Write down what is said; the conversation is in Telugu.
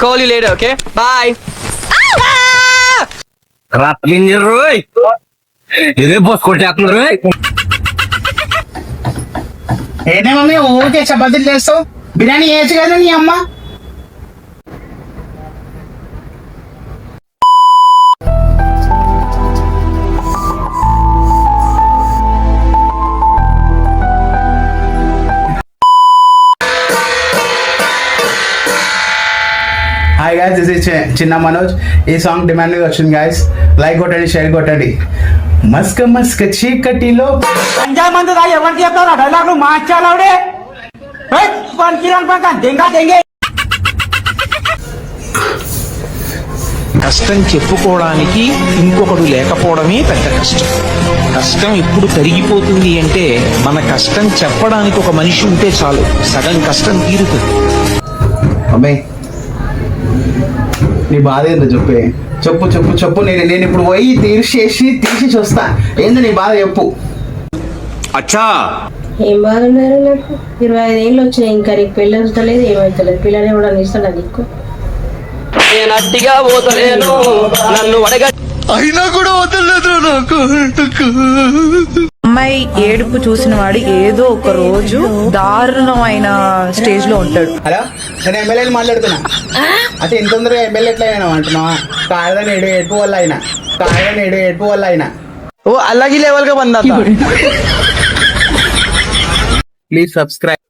Call you later, okay? Bye. రోయ్ ఇదే పోసుకుంటే రోయ్ ఏంటే మమ్మీ ఊరికే చపాతీలు చేస్తావు? బిర్యానీ చేయొచ్చు కదా నీ అమ్మ. హాయ్ గాయ్స్, దిస్ ఇస్ చిన్న మనోజ్. ఈ సాంగ్ డిమాండ్ మీద వచ్చింది గాయ్స్. లైక్ కొట్టండి, షేర్ కొట్టండి. మస్క మస్క చీకటిలో మంది ఎవరికి చెప్తారా డైలాగ్ మార్చాలవుడే కష్టం చెప్పుకోవడానికి ఇంకొకడు లేకపోవడమే పెద్ద కష్టం. కష్టం ఎప్పుడు కరిగిపోతుంది అంటే మన కష్టం చెప్పడానికి ఒక మనిషి ఉంటే చాలు, సగం కష్టం తీరుతుంది. అమ్మే నీ బాధ ఏందో చెప్పే. చెప్పు చెప్పు చెప్పు. నేను ఇప్పుడు పోయి తీసేసి వస్తా. ఏంది నీ బాధ చెప్పు. ఏం బాధ ఉన్నారు? నాకు 25 ఏళ్ళు వచ్చినాయి, ఇంకా నీకు పెళ్ళి వస్తలేదు, ఏమవుతలేదు. పిల్లని కూడా ఇస్తాడా నీకు? నేను అట్టిగా పోతలేను, నన్ను అడగ అయినా కూడా వదలలేదు నాకు. అమ్మాయి ఏడుపు చూసిన వాడు ఏదో ఒక రోజు దారుణమైన స్టేజ్ లో ఉంటాడు. హలో, నేను ఎమ్మెల్యేని మాట్లాడుతున్నా. అంటే ఇంత తొందరగా ఎమ్మెల్యే ఎట్లా అయినా అంటున్నావా? కాదని ఏడుపు వల్ల అయినా ఓ అలాగే లెవెల్ గా బందా. Please subscribe.